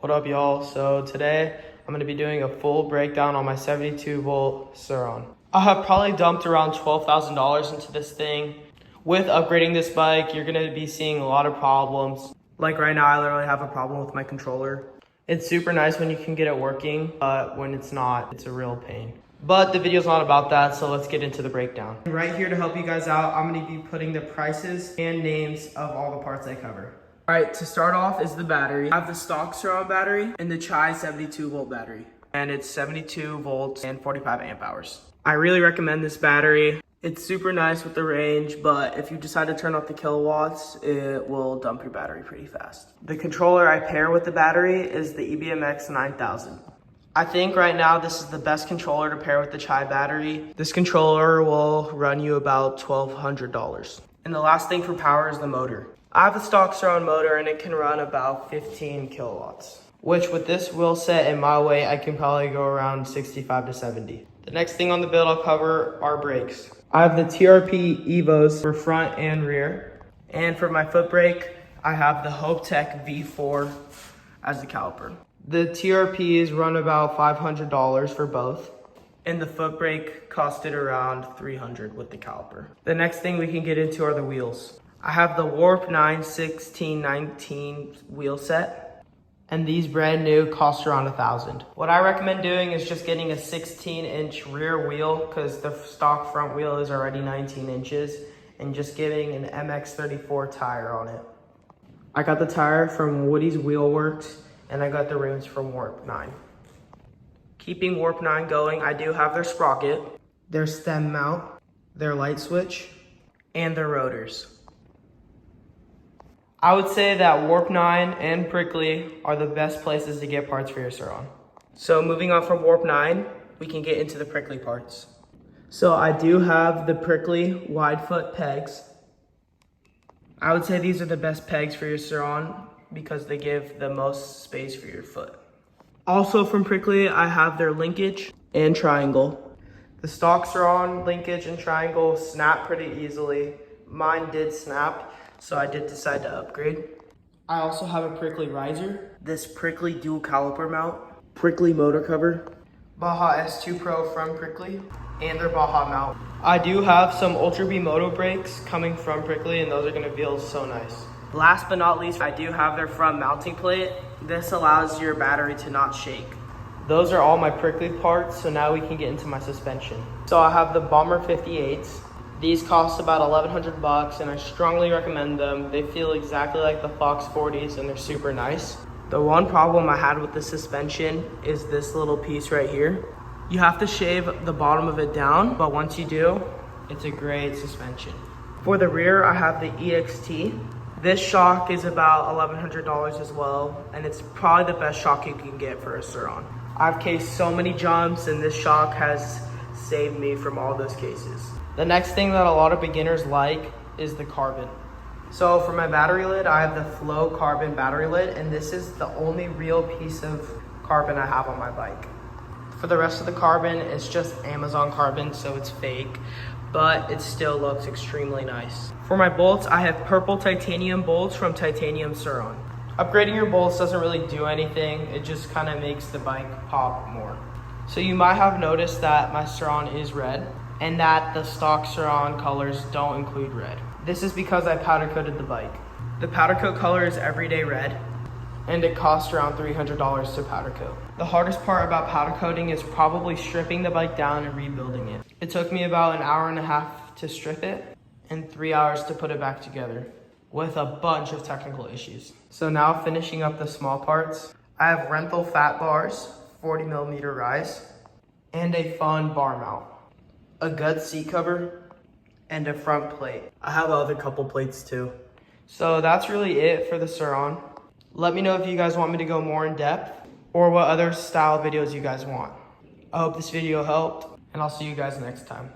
What up, y'all? So today I'm gonna be doing a full breakdown on my 72 volt Surron. I have probably dumped around $12,000 into this thing. With upgrading this bike, you're gonna be seeing a lot of problems. Like right now, I literally have a problem with my controller. It's super nice when you can get it working, but when it's not, it's a real pain. But the video's not about that, so let's get into the breakdown. Right here to help you guys out, I'm gonna be putting the prices and names of all the parts I cover. All right, to start off is the battery. I have the stock Surron battery and the Chai 72 volt battery. And it's 72 volts and 45 amp hours. I really recommend this battery. It's super nice with the range, but if you decide to turn off the kilowatts, it will dump your battery pretty fast. The controller I pair with the battery is the EBMX 9000. I think right now this is the best controller to pair with the Chai battery. This controller will run you about $1,200. And the last thing for power is the motor. I have the stock Surron motor and it can run about 15 kilowatts, which with this wheel set and my weight, I can probably go around 65 to 70. The next thing on the build I'll cover are brakes. I have the TRP Evos for front and rear. And for my foot brake, I have the Hope Tech V4 as the caliper. The TRPs run about $500 for both, and the foot brake costed around $300 with the caliper. The next thing we can get into are the wheels. I have the Warp 9 1619 wheel set, and these brand new cost around $1,000. What I recommend doing is just getting a 16-inch rear wheel because the stock front wheel is already 19 inches, and just getting an MX34 tire on it. I got the tire from Woody's Wheel Works, and I got the rims from Warp 9. Keeping Warp 9 going, I do have their sprocket, their stem mount, their light switch, and their rotors. I would say that Warp 9 and Prickly are the best places to get parts for your Surron. So moving on from Warp 9, we can get into the Prickly parts. So I do have the Prickly wide foot pegs. I would say these are the best pegs for your Surron because they give the most space for your foot. Also from Prickly, I have their linkage and triangle. The stock Surron linkage and triangle snap pretty easily. Mine did snap, so I did decide to upgrade. I also have a Prickly riser, this Prickly dual caliper mount, Prickly motor cover, Baja S2 Pro from Prickly, and their Baja mount. I do have some Ultra B Moto brakes coming from Prickly, and those are gonna feel so nice. Last but not least, I do have their front mounting plate. This allows your battery to not shake. Those are all my Prickly parts, so now we can get into my suspension. So I have the Bomber 58s. These cost about $1,100 and I strongly recommend them. They feel exactly like the Fox 40s and they're super nice. The one problem I had with the suspension is this little piece right here. You have to shave the bottom of it down, but once you do, it's a great suspension. For the rear, I have the EXT. This shock is about $1,100 as well, and it's probably the best shock you can get for a Surron. I've cased so many jumps and this shock has saved me from all those cases. The next thing that a lot of beginners like is the carbon. So for my battery lid, I have the Flow carbon battery lid, and this is the only real piece of carbon I have on my bike. For the rest of the carbon, it's just Amazon carbon, so it's fake, but it still looks extremely nice. For my bolts, I have purple titanium bolts from Titanium Surron. Upgrading your bolts doesn't really do anything, it just kind of makes the bike pop more. So you might have noticed that my Surron is red, and that the stock Surron colors don't include red. This is because I powder coated the bike. The powder coat color is everyday red, and it costs around $300 to powder coat. The hardest part about powder coating is probably stripping the bike down and rebuilding it. It took me about an hour and a half to strip it, and 3 hours to put it back together, with a bunch of technical issues. So now finishing up the small parts, I have Renthal fat bars, 40mm rise, and a fun bar mount, a good seat cover, and a front plate. I have other couple plates too. So that's really it for the Surron. Let me know if you guys want me to go more in depth or what other style videos you guys want. I hope this video helped, and I'll see you guys next time.